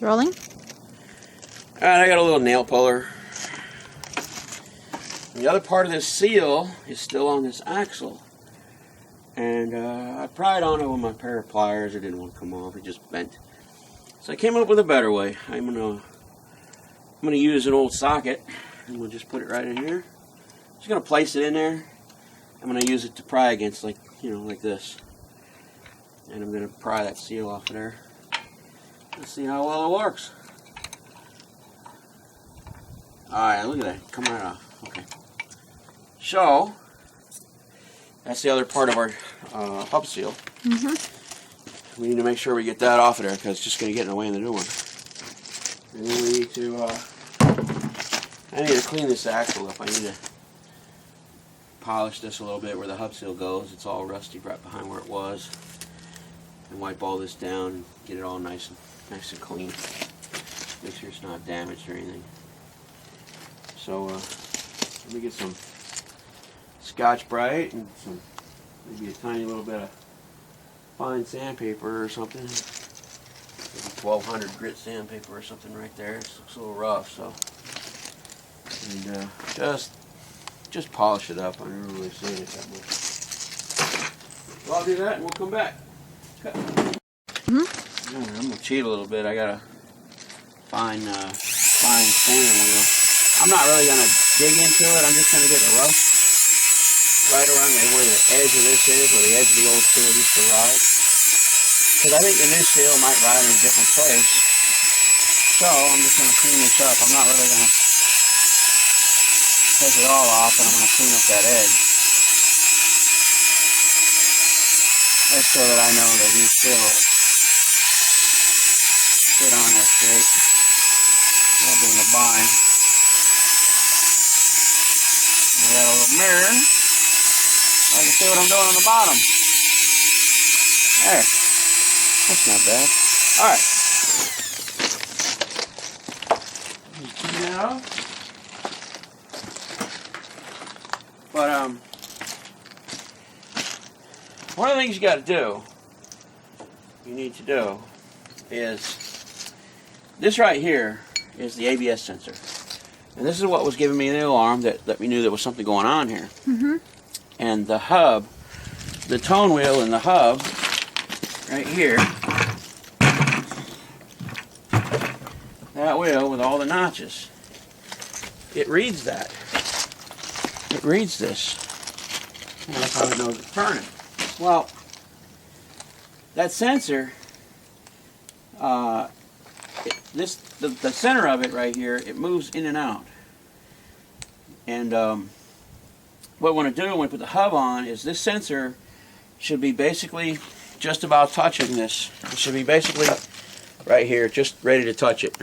Rolling? Alright, I got a little nail puller. The other part of this seal is still on this axle. And I pried on it with my pair of pliers. It didn't want to come off. It just bent. So I came up with a better way. I'm gonna use an old socket. And we'll just put it right in here. Just gonna place it in there. I'm gonna use it to pry against, like, you know, like this. And I'm gonna pry that seal off of there. Let's see how well it works. Alright, look at that. Come right off. Okay. So, that's the other part of our hub seal. We need to make sure we get that off of there because it's just going to get in the way of the new one. And then we need to, I need to clean this axle up. I need to polish this a little bit where the hub seal goes. It's all rusty right behind where it was. And wipe all this down and get it all nice and clean. Make sure it's not damaged or anything. So, let me get some Scotch-Brite and some, maybe a tiny little bit of fine sandpaper or something. Maybe 1200 grit sandpaper or something right there. It looks a little rough, so. And just polish it up. I never really seen it that much. So I'll do that and we'll come back. I'm gonna cheat a little bit. I got a fine sanding wheel. I'm not really gonna dig into it. I'm just gonna get the rough right around where the edge of this is, where the edge of the old seal used to ride. Because I think the new seal might ride in a different place. So I'm just gonna clean this up. I'm not really gonna take it all off, but I'm gonna clean up that edge. Just so that I know that these still fit on there straight. Won't be in the bind. I got a little mirror. So I can see what I'm doing on the bottom. There. That's not bad. Alright. Clean that off. But, one of the things you need to do, is this right here is the ABS sensor. And this is what was giving me the alarm that let me knew there was something going on here. And the hub, the tone wheel and the hub, right here, that wheel with all the notches, it reads that. It reads this. And that's how it knows it's turning. Well, that sensor, the center of it right here, it moves in and out. And what I want to do when we put the hub on is this sensor should be basically just about touching this. It should be basically right here, just ready to touch it.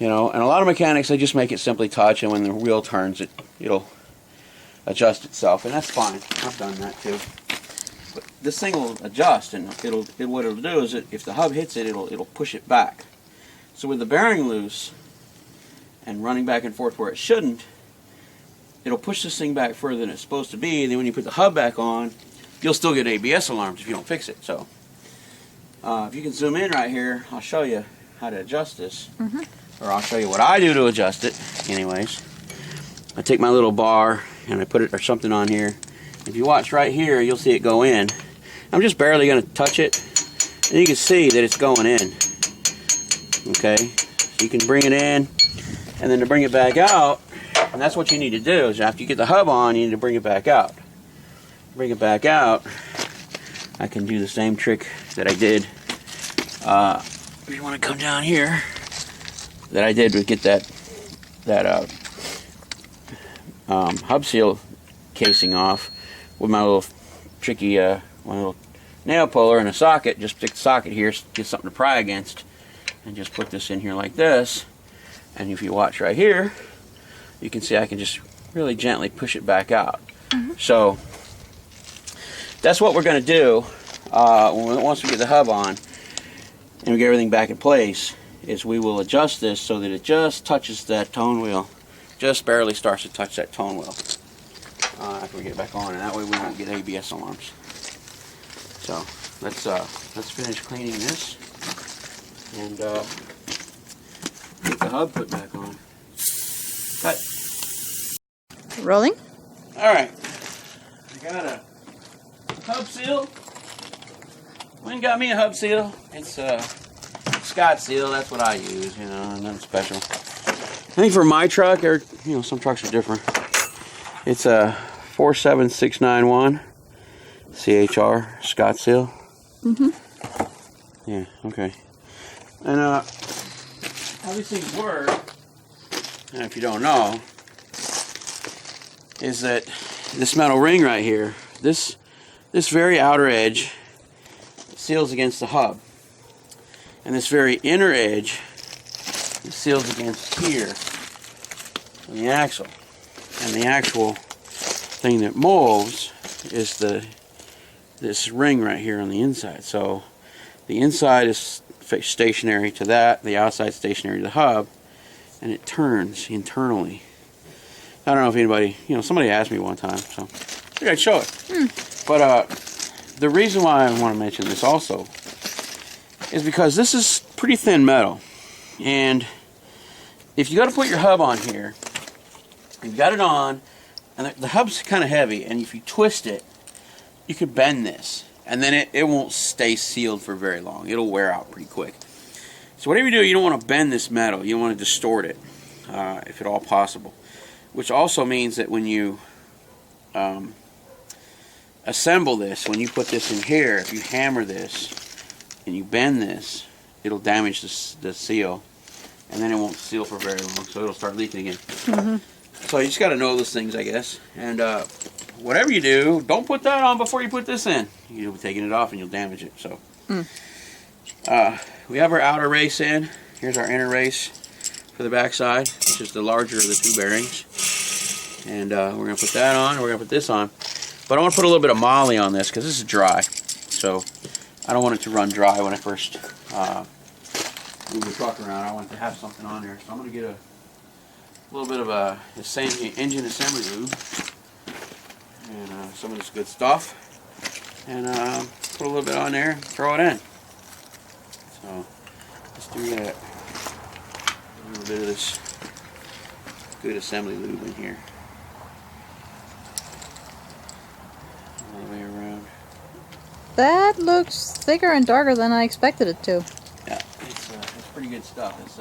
You know, and a lot of mechanics, they just make it simply touch, and when the wheel turns, it'll adjust itself, and that's fine. I've done that too. But this thing will adjust, and what it'll do is if the hub hits it, it'll push it back. So with the bearing loose and running back and forth where it shouldn't, it'll push this thing back further than it's supposed to be. And then when you put the hub back on, you'll still get ABS alarms if you don't fix it. So if you can zoom in right here, I'll show you how to adjust this, or I'll show you what I do to adjust it. Anyways, I take my little bar and I put it or something on here. If you watch right here, you'll see it go in. I'm just barely going to touch it, and you can see that it's going in. Okay, so you can bring it in, and then to bring it back out, and that's what you need to do, is after you get the hub on, you need to bring it back out. Bring it back out, I can do the same trick that I did, if you want to come down here, that I did to get that hub seal casing off with my little tricky my little nail puller and a socket. Just stick the socket here, get something to pry against, and just put this in here like this. And if you watch right here, you can see I can just really gently push it back out. So that's what we're going to do once we get the hub on and we get everything back in place, is we will adjust this so that it just touches that tone wheel, just barely starts to touch that tone wheel after we get back on, and that way we won't get ABS alarms. So let's finish cleaning this. and get the hub put back on. Cut. Rolling? Alright. I got a hub seal. Went and got me a hub seal. It's Scott seal, that's what I use, you know, nothing special. I think for my truck, or you know, some trucks are different. It's a 47691 CHR Scott seal. Yeah, okay. And how these things work, and if you don't know, is that this metal ring right here, this very outer edge seals against the hub, and this very inner edge seals against here on the axle. And the actual thing that moves is this ring right here on the inside. So the inside is stationary to that, the outside stationary to the hub, and it turns internally. I don't know if anybody, you know, somebody asked me one time, so I think I'd show it. But the reason why I want to mention this also is because this is pretty thin metal, and if you got to put your hub on here, you've got it on, and the hub's kind of heavy, and if you twist it, you could bend this, and then it won't stay sealed for very long. It'll wear out pretty quick. So whatever you do, you don't want to bend this metal. You don't want to distort it, if at all possible. Which also means that when you assemble this, when you put this in here, if you hammer this and you bend this, it'll damage the seal, and then it won't seal for very long, so it'll start leaking again. So you just got to know those things, I guess. And whatever you do, don't put that on before you put this in. You'll be taking it off and you'll damage it. So we have our outer race in. Here's our inner race for the back side, which is the larger of the two bearings. And we're going to put that on, and we're going to put this on. But I want to put a little bit of moly on this because this is dry. So I don't want it to run dry when I first move the truck around. I want to have something on there. So I'm going to get a little bit of the same engine assembly lube and some of this good stuff, and put a little bit on there and throw it in. So let's do that. A little bit of this good assembly lube in here. All the way around. That looks thicker and darker than I expected it to. Yeah, it's pretty good stuff. It's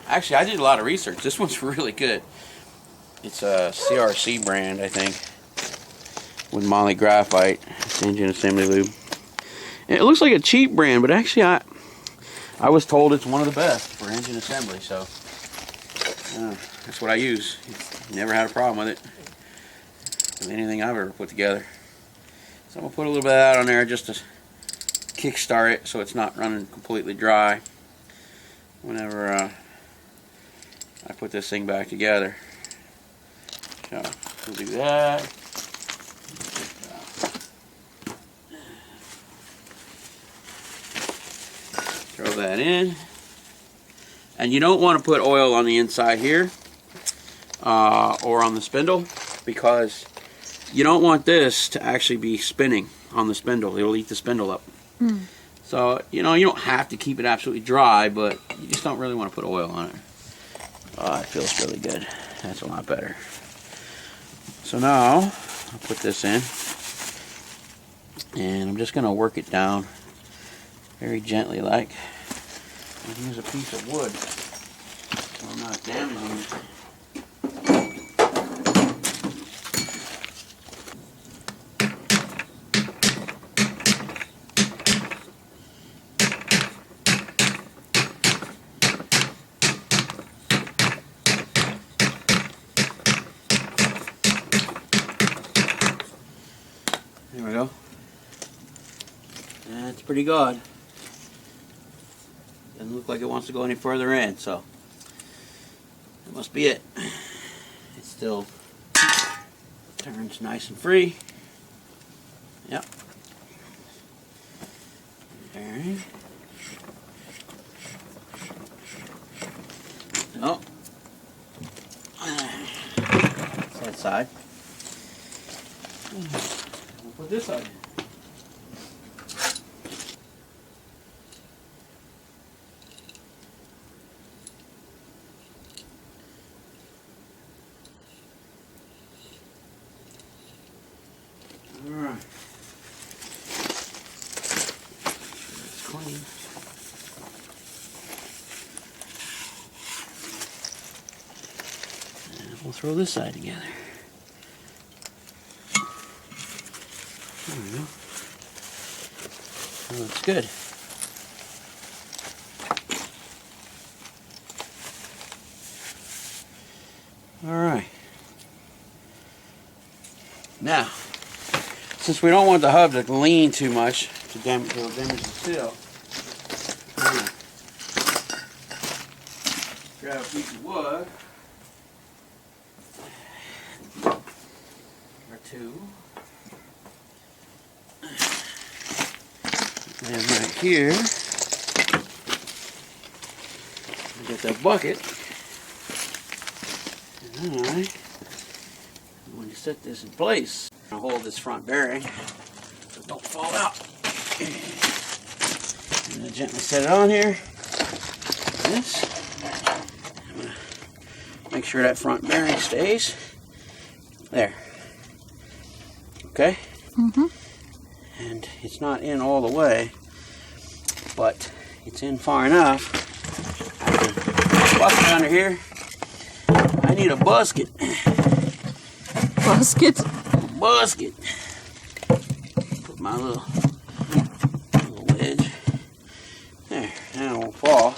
actually, I did a lot of research. This one's really good. It's a CRC brand, I think, with moly graphite. It's engine assembly lube. And it looks like a cheap brand, but actually I was told it's one of the best for engine assembly, so that's what I use. Never had a problem with it, with anything I've ever put together. So I'm going to put a little bit of that on there just to kickstart it so it's not running completely dry whenever I put this thing back together. So we'll do that. Throw that in. And you don't want to put oil on the inside here or on the spindle, because you don't want this to actually be spinning on the spindle. It'll eat the spindle up. So, you know, you don't have to keep it absolutely dry, but you just don't really want to put oil on it. Oh, it feels really good. That's a lot better. So now, I'll put this in, and I'm just going to work it down very gently like. And use a piece of wood so I'm not damaging it. There we go. That's pretty good. Doesn't look like it wants to go any further in, so that must be it. It still turns nice and free. Yep. Alright. Oh. That's that side. We'll put this side in. clean. And we'll throw this side together. There we go. That looks good. Alright. Now, since we don't want the hub to lean too much to damage the seal, I'm going to grab a piece of wood or two. And right here, get that bucket. And I'm going to set this in place. I'm going to hold this front bearing so it don't fall out. And then gently set it on here. Like this. I'm going to make sure that front bearing stays there. Okay? Mm-hmm. And it's not in all the way, but it's in far enough. I can bucket under here. I need a busket. Basket. Busket. Put my little wedge there. Now it won't fall.